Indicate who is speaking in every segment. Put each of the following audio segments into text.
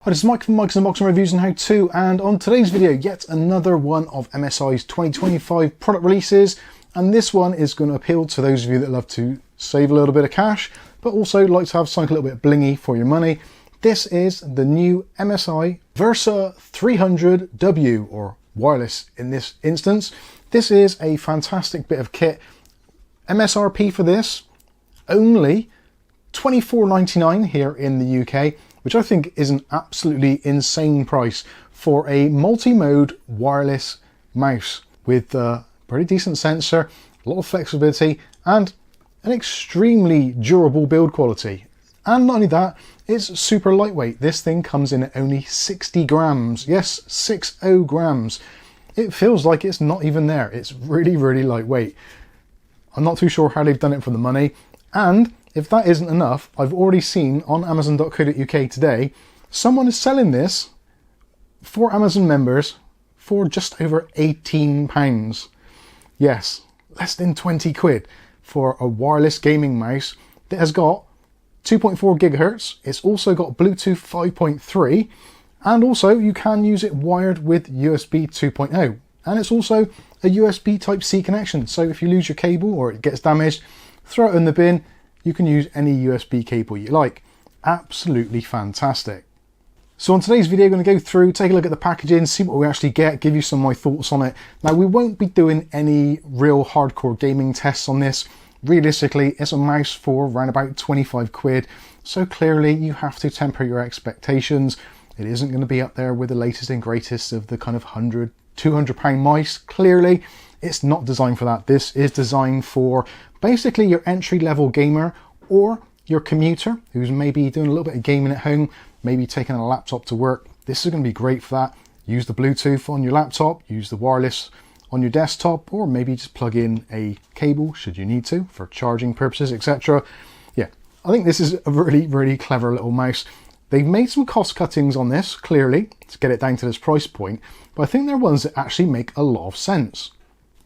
Speaker 1: Hi, this is Mike from Mike's Unboxing Reviews and How To, and on today's video, yet another one of MSI's 2025 product releases, and this one is going to appeal to those of you that love to save a little bit of cash, but also like to have something a little bit blingy for your money. This is the new MSI Versa 300W, or wireless in this instance. This is a fantastic bit of kit. MSRP for this, only $24.99 here in the UK, which I think is an absolutely insane price for a multi-mode wireless mouse with a pretty decent sensor, a lot of flexibility, and an extremely durable build quality. And not only that, it's super lightweight. This thing comes in at only 60 grams. Yes, 60 grams. It feels like it's not even there. It's really, really lightweight. I'm not too sure how they've done it for the money. And if that isn't enough, I've already seen on Amazon.co.uk today, someone is selling this for Amazon members for just over £18. Yes, less than 20 quid for a wireless gaming mouse that has got 2.4 gigahertz. It's also got Bluetooth 5.3, and also you can use it wired with USB 2.0. And it's also a USB Type-C connection. So if you lose your cable or it gets damaged, throw it in the bin. You can use any USB cable you like. Absolutely fantastic. So on today's video, I'm going to go through, take a look at the packaging, see what we actually get, give you some of my thoughts on it. Now, we won't be doing any real hardcore gaming tests on this. Realistically, it's a mouse for around about 25 quid. So clearly you have to temper your expectations. It isn't going to be up there with the latest and greatest of the kind of £100, £200 mice. Clearly, it's not designed for that. This is designed for basically your entry-level gamer or your commuter who's maybe doing a little bit of gaming at home, maybe taking a laptop to work. This is going to be great for that. Use the Bluetooth on your laptop, use the wireless on your desktop, or maybe just plug in a cable should you need to for charging purposes, etc. Yeah, I think this is a really, really clever little mouse. They've made some cost cuttings on this, clearly, to get it down to this price point, but I think they're ones that actually make a lot of sense.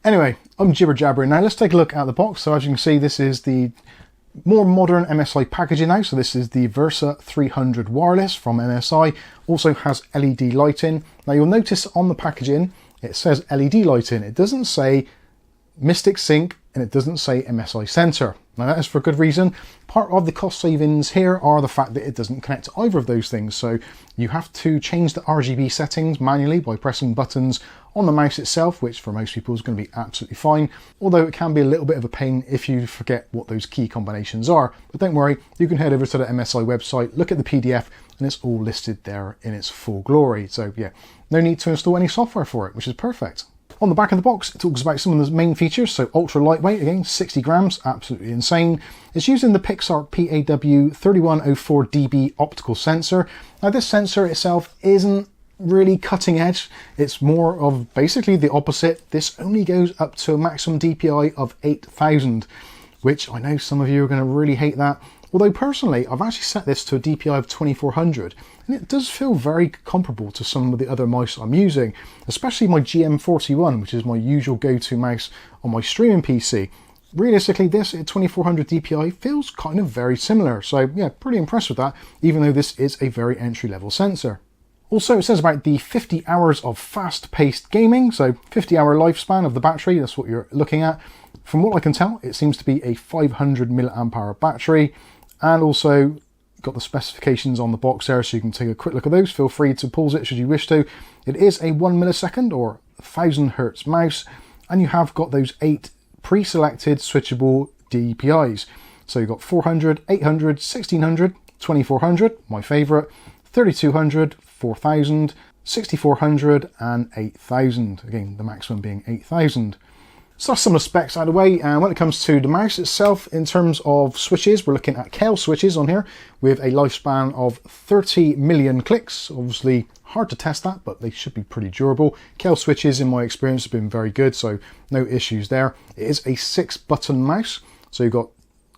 Speaker 1: Anyway, I'm jibber jabbering now. Let's take a look at the box. So as you can see, this is the more modern MSI packaging now. So this is the Versa 300 Wireless from MSI. Also has LED lighting. Now you'll notice on the packaging, it says LED lighting. It doesn't say Mystic Sync and it doesn't say MSI Center. Now that is for good reason. Part of the cost savings here are the fact that it doesn't connect to either of those things. So you have to change the RGB settings manually by pressing buttons on the mouse itself, which for most people is going to be absolutely fine. Although it can be a little bit of a pain if you forget what those key combinations are. But don't worry, you can head over to the MSI website, look at the PDF, and it's all listed there in its full glory. So yeah, no need to install any software for it, which is perfect. On the back of the box, it talks about some of the main features. So ultra lightweight, again, 60 grams, absolutely insane. It's using the Pixel Art PAW3104DB optical sensor. Now this sensor itself isn't really cutting edge. It's more of basically the opposite. This only goes up to a maximum DPI of 8,000, which I know some of you are going to really hate that. Although personally, I've actually set this to a DPI of 2400, and it does feel very comparable to some of the other mice I'm using, especially my GM41, which is my usual go-to mouse on my streaming PC. Realistically, this at 2400 DPI feels kind of very similar. So yeah, pretty impressed with that, even though this is a very entry-level sensor. Also, it says about the 50 hours of fast-paced gaming, so 50-hour lifespan of the battery, that's what you're looking at. From what I can tell, it seems to be a 500 milliamp hour battery. And also got the specifications on the box there, so you can take a quick look at those. Feel free to pause it should you wish to. It is a 1 millisecond or 1000 hertz mouse, and you have got those 8 pre-selected switchable DPIs. So you've got 400, 800, 1600, 2400, my favorite, 3200, 4000, 6400, and 8000. Again, the maximum being 8000. So that's some of the specs out of the way, and when it comes to the mouse itself, in terms of switches, we're looking at Kailh switches on here with a lifespan of 30 million clicks. Obviously hard to test that, but they should be pretty durable. Kailh switches in my experience have been very good, so no issues there. It is a 6-button mouse, so you've got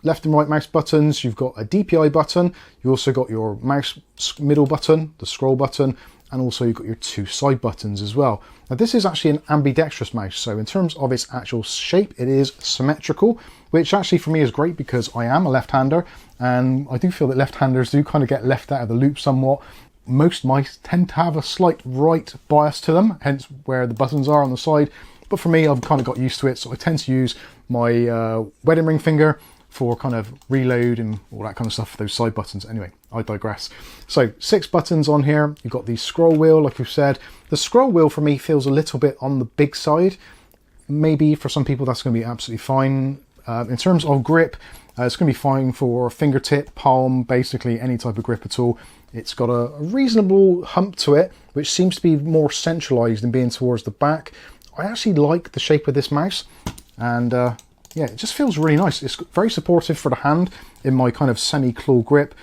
Speaker 1: left and right mouse buttons, you've got a DPI button, you also got your mouse middle button, the scroll button, and also you've got your 2 side buttons as well. Now this is actually an ambidextrous mouse, so in terms of its actual shape, it is symmetrical, which actually for me is great because I am a left-hander, and I do feel that left-handers do kind of get left out of the loop somewhat most mice tend to have a slight right bias to them, hence where the buttons are on the side. But for me, I've kind of got used to it, so I tend to use my wedding ring finger for kind of reload and all that kind of stuff for those side buttons. Anyway, I digress. So 6 buttons on here. You've got the scroll wheel, like we've said. The scroll wheel for me feels a little bit on the big side. Maybe for some people that's going to be absolutely fine. In terms of grip, it's going to be fine for fingertip, palm, basically any type of grip at all. It's got a reasonable hump to it, which seems to be more centralized in being towards the back. I actually like the shape of this mouse, and yeah, it just feels really nice. It's very supportive for the hand in my kind of semi-claw grip,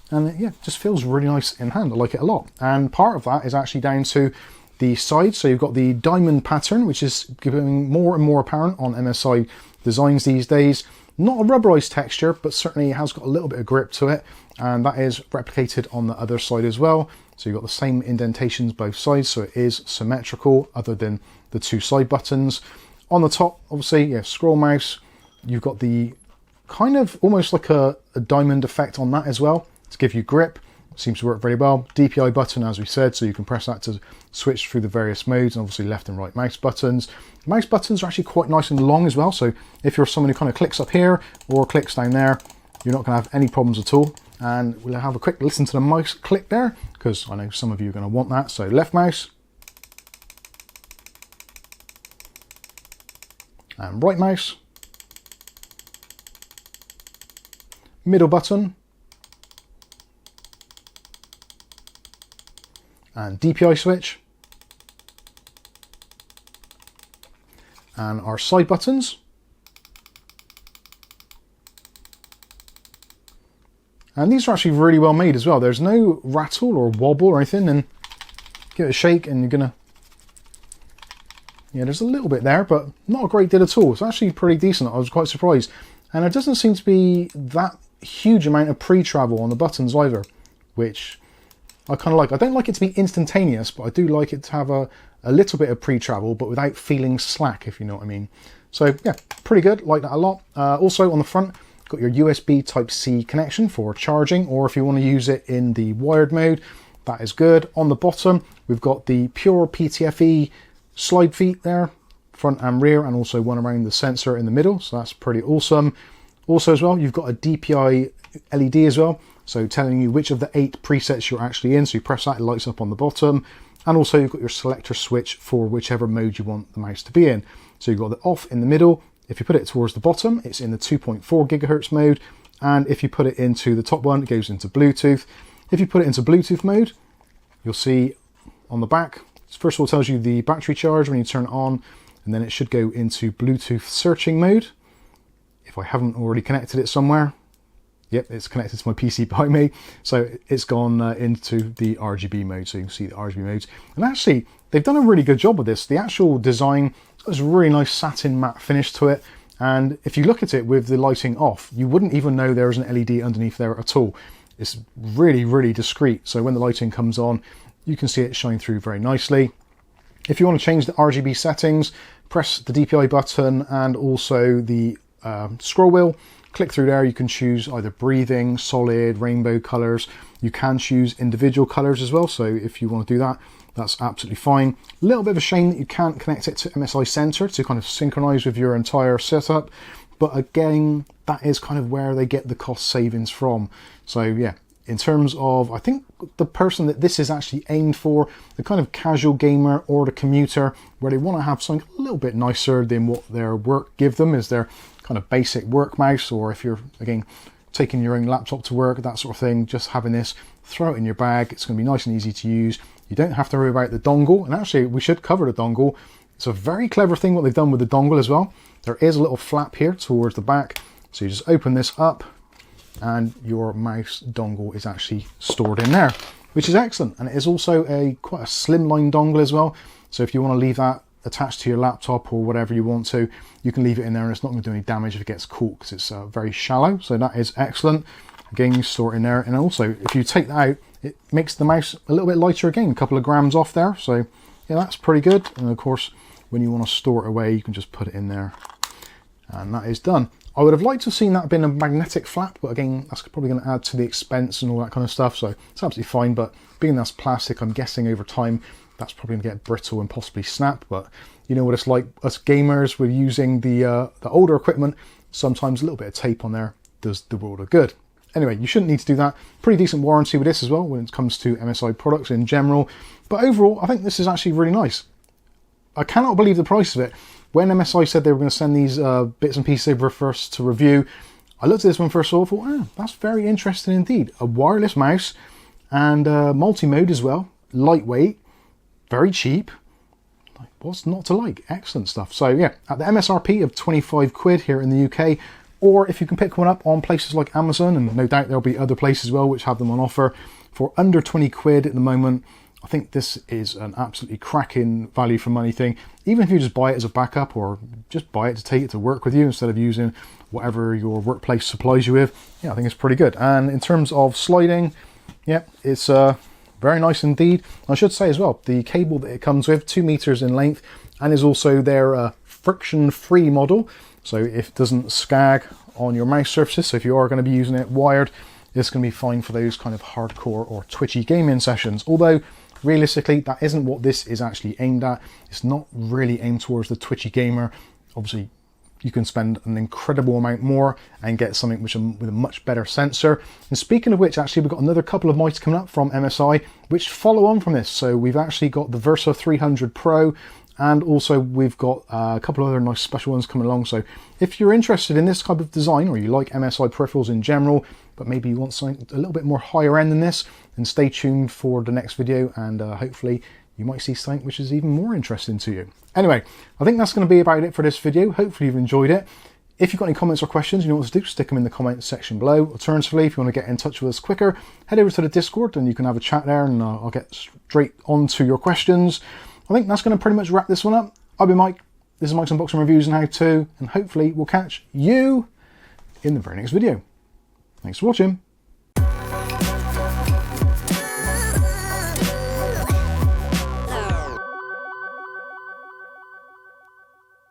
Speaker 1: and yeah, it just feels really nice in hand. I like it a lot. And part of that is actually down to the sides. So you've got the diamond pattern, which is becoming more and more apparent on MSI designs these days. Not a rubberized texture, but certainly it has got a little bit of grip to it, and that is replicated on the other side as well. So you've got the same indentations both sides, so it is symmetrical other than the 2 side buttons. On the top, obviously, yeah, scroll mouse. You've got the kind of almost like a diamond effect on that as well to give you grip. Seems to work very well. DPI button, as we said, so you can press that to switch through the various modes, and obviously left and right mouse buttons. Mouse buttons are actually quite nice and long as well, so if you're someone who kind of clicks up here or clicks down there, you're not going to have any problems at all. And we'll have a quick listen to the mouse click there, because I know some of you are going to want that. So left mouse and right mouse, middle button, and DPI switch, and our side buttons, and these are actually really well made as well. There's no rattle or wobble or anything, and give it a shake and you're gonna, yeah, there's a little bit there, but not a great deal at all. It's actually pretty decent. I was quite surprised, and there doesn't seem to be that huge amount of pre-travel on the buttons either, which I kind of like. I don't like it to be instantaneous, but I do like it to have a little bit of pre-travel, but without feeling slack, if you know what I mean. So yeah, pretty good, like that a lot. Also on the front, got your USB Type-C connection for charging, or if you want to use it in the wired mode, that is good. On the bottom, we've got the pure PTFE slide feet there, front and rear, and also one around the sensor in the middle, so that's pretty awesome. Also as well, you've got a DPI LED as well, so telling you which of the 8 presets you're actually in. So you press that, it lights up on the bottom. And also you've got your selector switch for whichever mode you want the mouse to be in. So you've got the off in the middle. If you put it towards the bottom, it's in the 2.4 gigahertz mode. And if you put it into the top one, it goes into Bluetooth. If you put it into Bluetooth mode, you'll see on the back, first of all, it tells you the battery charge when you turn it on, and then it should go into Bluetooth searching mode. If I haven't already connected it somewhere, yep, it's connected to my PC behind me. So it's gone into the RGB mode, so you can see the RGB modes. And actually, they've done a really good job with this. The actual design has a really nice satin matte finish to it. And if you look at it with the lighting off, you wouldn't even know there is an LED underneath there at all. It's really, really discreet. So when the lighting comes on, you can see it shine through very nicely. If you want to change the RGB settings, press the DPI button and also the scroll wheel. Click through there, you can choose either breathing, solid, rainbow colors. You can choose individual colors as well, so if you want to do that, that's absolutely fine. A little bit of a shame that you can't connect it to MSI Center to kind of synchronize with your entire setup, but again, that is kind of where they get the cost savings from. So yeah, in terms of, I think the person that this is actually aimed for, the kind of casual gamer or the commuter, where they want to have something a little bit nicer than what their work give them is their kind of basic work mouse, or if you're, again, taking your own laptop to work, that sort of thing, just having this, throw it in your bag. It's going to be nice and easy to use. You don't have to worry about the dongle, and actually we should cover the dongle. It's a very clever thing what they've done with the dongle as well. There is a little flap here towards the back, so you just open this up and your mouse dongle is actually stored in there, which is excellent. And it is also quite a slimline dongle as well, so if you want to leave that attached to your laptop or whatever you want to, you can leave it in there and it's not going to do any damage if it gets caught, because it's very shallow. So that is excellent. Again, you store it in there, and also if you take that out, it makes the mouse a little bit lighter again, a couple of grams off there. So yeah, that's pretty good. And of course, when you want to store it away, you can just put it in there, and that is done. I would have liked to have seen that been a magnetic flap, but again, that's probably going to add to the expense and all that kind of stuff, so it's absolutely fine. But being that's plastic, I'm guessing over time that's probably going to get brittle and possibly snap. But you know what it's like, us gamers, we're using the older equipment, sometimes a little bit of tape on there does the world of good. Anyway, you shouldn't need to do that. Pretty decent warranty with this as well when it comes to MSI products in general. But overall, I think this is actually really nice. I cannot believe the price of it. When MSI said they were going to send these bits and pieces over for us to review, I looked at this one first of all, thought, oh, that's very interesting indeed. A wireless mouse and multi-mode as well. Lightweight, very cheap. What's not to like? Excellent stuff. So yeah, at the MSRP of 25 quid here in the UK, or if you can pick one up on places like Amazon, and no doubt there'll be other places as well which have them on offer, for under 20 quid at the moment, I think this is an absolutely cracking value for money thing. Even if you just buy it as a backup or just buy it to take it to work with you instead of using whatever your workplace supplies you with, yeah, I think it's pretty good. And in terms of sliding, yeah, it's very nice indeed. I should say as well, the cable that it comes with, 2 meters in length, and is also their friction-free model, so if it doesn't scag on your mouse surfaces, so if you are going to be using it wired, it's going to be fine for those kind of hardcore or twitchy gaming sessions. Although realistically, that isn't what this is actually aimed at. It's not really aimed towards the twitchy gamer. Obviously, you can spend an incredible amount more and get something with a much better sensor. And speaking of which, actually, we've got another couple of mice coming up from MSI, which follow on from this. So we've actually got the Versa 300 Pro, and also we've got a couple of other nice special ones coming along. So if you're interested in this type of design, or you like MSI peripherals in general, but maybe you want something a little bit more higher end than this, then stay tuned for the next video, and hopefully you might see something which is even more interesting to you. Anyway, I think that's going to be about it for this video. Hopefully you've enjoyed it. If you've got any comments or questions, you know what to do, stick them in the comments section below. Alternatively, if you want to get in touch with us quicker, head over to the Discord and you can have a chat there, and I'll get straight on to your questions. I think that's going to pretty much wrap this one up. I've been Mike. This is Mike's Unboxing Reviews and How To, and hopefully we'll catch you in the very next video. Thanks for watching.